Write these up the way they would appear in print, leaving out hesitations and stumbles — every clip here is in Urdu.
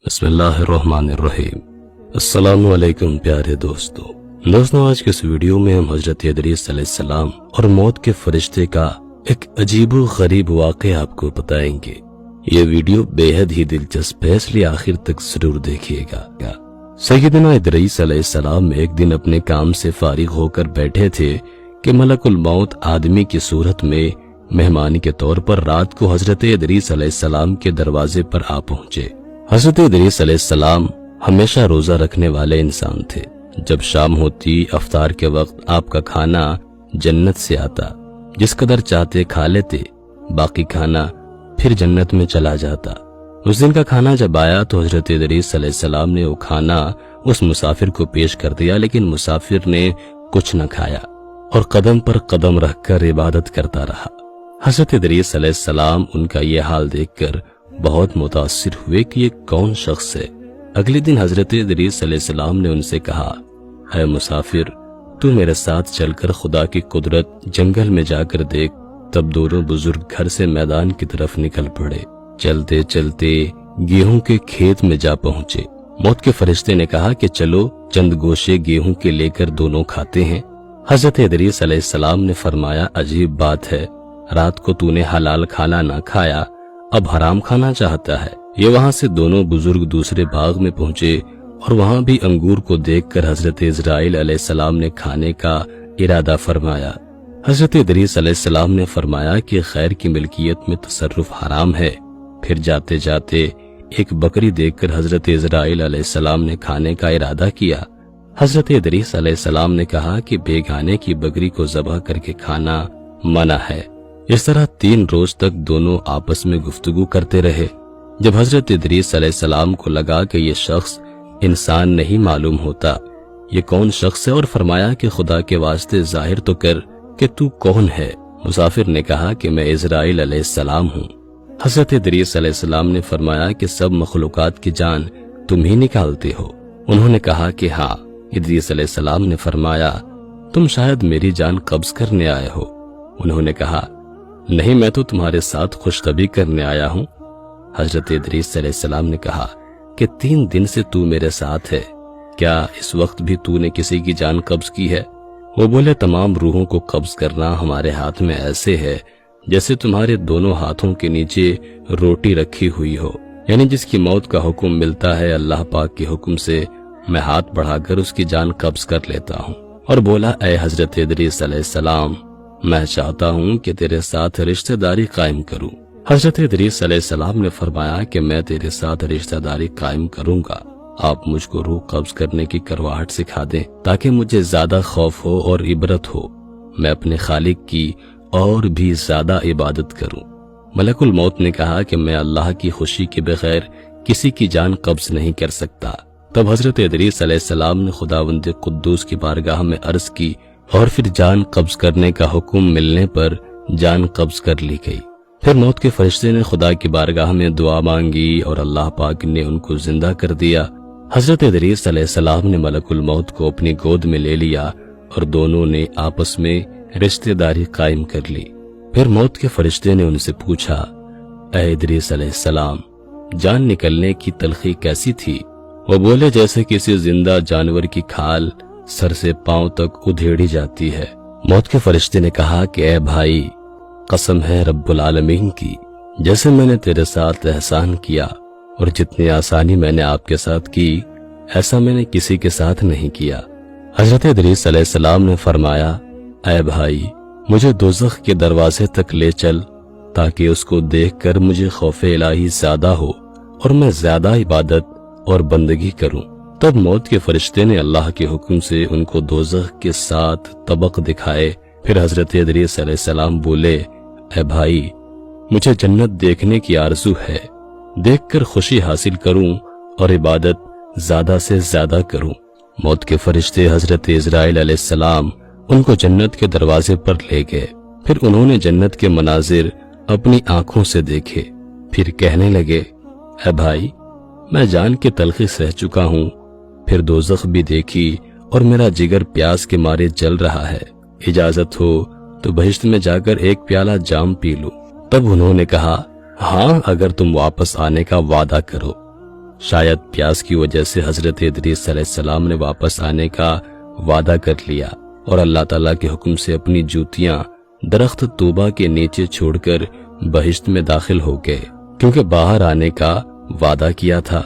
بسم اللہ الرحمن الرحیم۔ السلام علیکم پیارے دوستوں، آج کے اس ویڈیو میں ہم حضرت ادریس علیہ السلام اور موت کے فرشتے کا ایک عجیب و غریب واقعہ آپ کو بتائیں گے۔ یہ ویڈیو بے حد ہی دلچسپ ہے، اس لیے آخر تک ضرور دیکھیے گا۔ سیدنا ادریس علیہ السلام ایک دن اپنے کام سے فارغ ہو کر بیٹھے تھے کہ ملک الموت آدمی کی صورت میں مہمان کے طور پر رات کو حضرت ادریس علیہ السلام کے دروازے پر آ پہنچے۔ حضرت ادریس علیہ السلام ہمیشہ روزہ رکھنے والے انسان تھے۔ جب شام ہوتی افطار کے وقت آپ کا کھانا جنت سے آتا، جس قدر چاہتے کھا لیتے، باقی کھانا پھر جنت میں چلا جاتا۔ اس دن کا کھانا جب آیا تو حضرت ادریس علیہ السلام نے وہ کھانا اس مسافر کو پیش کر دیا، لیکن مسافر نے کچھ نہ کھایا اور قدم پر قدم رکھ کر عبادت کرتا رہا۔ حضرت ادریس علیہ السلام ان کا یہ حال دیکھ کر بہت متاثر ہوئے کہ یہ کون شخص ہے۔ اگلے دن حضرت ادریس علیہ السلام نے ان سے کہا، اے مسافر، تو میرے ساتھ چل کر خدا کی قدرت جنگل میں جا کر دیکھ۔ تب دونوں بزرگ گھر سے میدان کی طرف نکل پڑے۔ چلتے چلتے گیہوں کے کھیت میں جا پہنچے۔ موت کے فرشتے نے کہا کہ چلو چند گوشے گیہوں کے لے کر دونوں کھاتے ہیں۔ حضرت ادریس علیہ السلام نے فرمایا، عجیب بات ہے، رات کو تو نے حلال کھانا نہ کھایا، اب حرام کھانا چاہتا ہے۔ یہ وہاں سے دونوں بزرگ دوسرے باغ میں پہنچے اور وہاں بھی انگور کو دیکھ کر حضرت اسرائیل علیہ السلام نے کھانے کا ارادہ فرمایا۔ حضرت ادریس علیہ السلام نے فرمایا کہ خیر کی ملکیت میں تصرف حرام ہے۔ پھر جاتے جاتے ایک بکری دیکھ کر حضرت اسرائیل علیہ السلام نے کھانے کا ارادہ کیا۔ حضرت ادریس علیہ السلام نے کہا کہ بیگانے کی بکری کو ذبح کر کے کھانا منع ہے۔ اس طرح 3 روز تک دونوں آپس میں گفتگو کرتے رہے۔ جب حضرت ادریس علیہ السلام کو لگا کہ یہ شخص انسان نہیں معلوم ہوتا، یہ کون شخص ہے، اور فرمایا کہ خدا کے واسطے ظاہر تو کر کہ تو کون ہے۔ مسافر نے کہا کہ میں اسرائیل علیہ السلام ہوں۔ حضرت ادریس علیہ السلام نے فرمایا کہ سب مخلوقات کی جان تم ہی نکالتے ہو۔ انہوں نے کہا کہ ہاں۔ ادریس علیہ السلام نے فرمایا، تم شاید میری جان قبض کرنے آئے ہو۔ انہوں نے کہا، نہیں، میں تو تمہارے ساتھ خوشخبری کرنے آیا ہوں۔ حضرت ادریس علیہ السلام نے کہا کہ 3 دن سے تو میرے ساتھ ہے، کیا اس وقت بھی تو نے کسی کی جان قبض کی ہے؟ وہ بولے، تمام روحوں کو قبض کرنا ہمارے ہاتھ میں ایسے ہے جیسے تمہارے دونوں ہاتھوں کے نیچے روٹی رکھی ہوئی ہو، یعنی جس کی موت کا حکم ملتا ہے اللہ پاک کے حکم سے میں ہاتھ بڑھا کر اس کی جان قبض کر لیتا ہوں۔ اور بولا، اے حضرت ادریس علیہ السلام، میں چاہتا ہوں کہ تیرے ساتھ رشتہ داری قائم کروں۔ حضرت ادریس علیہ السلام نے فرمایا کہ میں تیرے ساتھ رشتہ داری قائم کروں گا، آپ مجھ کو روح قبض کرنے کی کرواہٹ سکھا دیں تاکہ مجھے زیادہ خوف ہو اور عبرت ہو، میں اپنے خالق کی اور بھی زیادہ عبادت کروں۔ ملک الموت نے کہا کہ میں اللہ کی خوشی کے بغیر کسی کی جان قبض نہیں کر سکتا۔ تب حضرت ادریس علیہ السلام نے خداوند قدوس کی بارگاہ میں عرض کی اور پھر جان قبض کرنے کا حکم ملنے پر جان قبض کر لی گئی۔ پھر موت کے فرشتے نے خدا کی بارگاہ میں دعا مانگی اور اللہ پاک نے ان کو زندہ کر دیا۔ حضرت ادریس علیہ السلام نے ملک الموت کو اپنی گود میں لے لیا اور دونوں نے آپس میں رشتہ داری قائم کر لی۔ پھر موت کے فرشتے نے ان سے پوچھا، اے ادریس علیہ السلام، جان نکلنے کی تلخی کیسی تھی؟ وہ بولے، جیسے کسی زندہ جانور کی کھال سر سے پاؤں تک ادھیڑی جاتی ہے۔ موت کے فرشتے نے کہا کہ اے بھائی، قسم ہے رب العالمین کی، جیسے میں نے تیرے ساتھ احسان کیا اور جتنی آسانی میں نے آپ کے ساتھ کی، ایسا میں نے کسی کے ساتھ نہیں کیا۔ حضرت ادریس علیہ السلام نے فرمایا، اے بھائی، مجھے دوزخ کے دروازے تک لے چل تاکہ اس کو دیکھ کر مجھے خوف الہی زیادہ ہو اور میں زیادہ عبادت اور بندگی کروں۔ تب موت کے فرشتے نے اللہ کے حکم سے ان کو دوزخ کے 7 طبق دکھائے۔ پھر حضرت ادریس علیہ السلام بولے، اے بھائی، مجھے جنت دیکھنے کی آرزو ہے، دیکھ کر خوشی حاصل کروں اور عبادت زیادہ سے زیادہ کروں۔ موت کے فرشتے حضرت اسرائیل علیہ السلام ان کو جنت کے دروازے پر لے گئے۔ پھر انہوں نے جنت کے مناظر اپنی آنکھوں سے دیکھے۔ پھر کہنے لگے، اے بھائی، میں جان کے تلخی سہ چکا ہوں، پھر دوزخ بھی دیکھی اور میرا جگر پیاس کے مارے جل رہا ہے، اجازت ہو تو بہشت میں جا کر ایک پیالہ جام پی لوں۔ تب انہوں نے کہا، ہاں، اگر تم واپس آنے کا وعدہ کرو۔ شاید پیاس کی وجہ سے حضرت ادریس علیہ السلام نے واپس آنے کا وعدہ کر لیا اور اللہ تعالیٰ کے حکم سے اپنی جوتیاں درخت طوبہ کے نیچے چھوڑ کر بہشت میں داخل ہو گئے، کیونکہ باہر آنے کا وعدہ کیا تھا،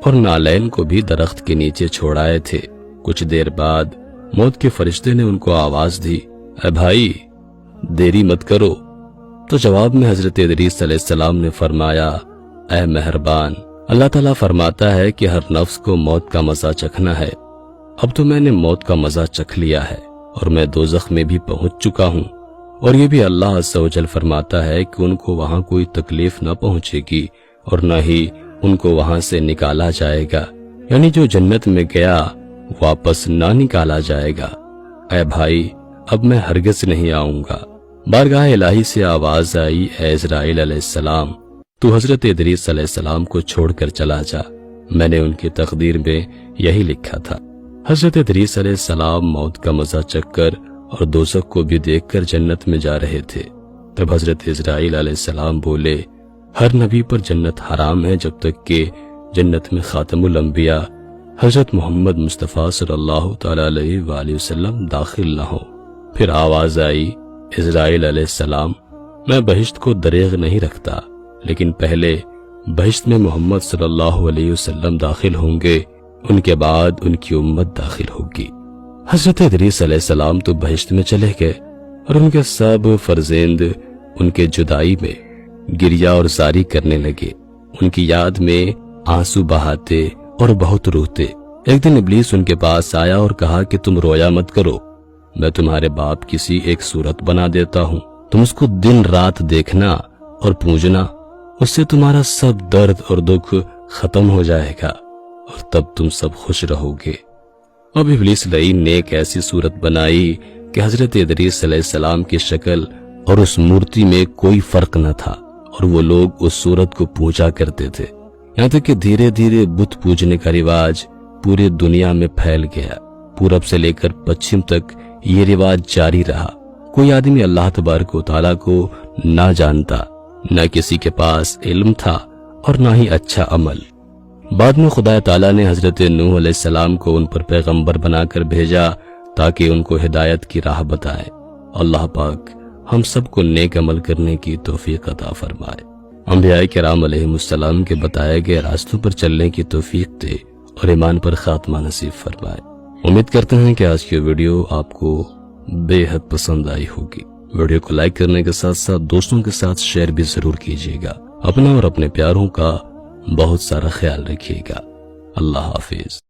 اور نالین کو بھی درخت کے نیچے چھوڑائے تھے۔ کچھ دیر بعد موت کے فرشتے نے ان کو آواز دی، اے بھائی دیری مت کرو۔ تو جواب میں حضرت ادریس علیہ السلام نے فرمایا، اے مہربان، اللہ تعالیٰ فرماتا ہے کہ ہر نفس کو موت کا مزہ چکھنا ہے۔ اب تو میں نے موت کا مزہ چکھ لیا ہے اور میں دوزخ میں بھی پہنچ چکا ہوں، اور یہ بھی اللہ عز و جل فرماتا ہے کہ ان کو وہاں کوئی تکلیف نہ پہنچے گی اور نہ ہی ان کو وہاں سے نکالا جائے گا، یعنی جو جنت میں گیا واپس نہ نکالا جائے گا۔ اے بھائی اب میں ہرگز نہیں آؤں گا۔ بارگاہ الہی سے آواز آئی، اے اسرائیل علیہ السلام، تو حضرت ادریس علیہ السلام کو چھوڑ کر چلا جا، میں نے ان کی تقدیر میں یہی لکھا تھا۔ حضرت ادریس علیہ السلام موت کا مزہ چکھ کر اور دوزخ کو بھی دیکھ کر جنت میں جا رہے تھے۔ تب حضرت اسرائیل علیہ السلام بولے، ہر نبی پر جنت حرام ہے جب تک کہ جنت میں خاتم الانبیاء حضرت محمد مصطفیٰ صلی اللہ تعالی علیہ وآلہ وسلم داخل نہ ہو۔ پھر آواز آئی، اسرائیل علیہ السلام، میں بہشت کو دریغ نہیں رکھتا، لیکن پہلے بہشت میں محمد صلی اللہ علیہ وسلم داخل ہوں گے، ان کے بعد ان کی امت داخل ہوگی۔ حضرت ادریس علیہ السلام تو بہشت میں چلے گئے اور ان کے سب فرزند ان کے جدائی میں گریہ اور زاری کرنے لگے، ان کی یاد میں آنسو بہاتے اور بہت روتے۔ ایک دن ابلیس ان کے پاس آیا اور کہا کہ تم رویا مت کرو، میں تمہارے باپ کسی ایک صورت بنا دیتا ہوں، تم اس کو دن رات دیکھنا اور پوجنا، اس سے تمہارا سب درد اور دکھ ختم ہو جائے گا اور تب تم سب خوش رہو گے۔ اب ابلیس لعین نے ایک ایسی صورت بنائی کہ حضرت ادریس علیہ السلام کی شکل اور اس مورتی میں کوئی فرق نہ تھا، اور وہ لوگ اس صورت کو پوجا کرتے تھے، یہاں تک کہ دھیرے دھیرے بت پوجنے کا رواج پورے دنیا میں پھیل گیا۔ پورب سے لے کر پچھم تک یہ رواج جاری رہا۔ کوئی آدمی اللہ تبارک و تعالیٰ کو نہ جانتا، نہ کسی کے پاس علم تھا اور نہ ہی اچھا عمل۔ بعد میں خدا تعالیٰ نے حضرت نوح علیہ السلام کو ان پر پیغمبر بنا کر بھیجا تاکہ ان کو ہدایت کی راہ بتائے۔ اللہ پاک ہم سب کو نیک عمل کرنے کی توفیق عطا فرمائے، انبیاء کرام علیہم السلام کے بتائے گئے راستوں پر چلنے کی توفیق دے اور ایمان پر خاتمہ نصیب فرمائے۔ امید کرتے ہیں کہ آج کی ویڈیو آپ کو بے حد پسند آئی ہوگی۔ ویڈیو کو لائک کرنے کے ساتھ ساتھ دوستوں کے ساتھ شیئر بھی ضرور کیجیے گا۔ اپنا اور اپنے پیاروں کا بہت سارا خیال رکھیے گا۔ اللہ حافظ۔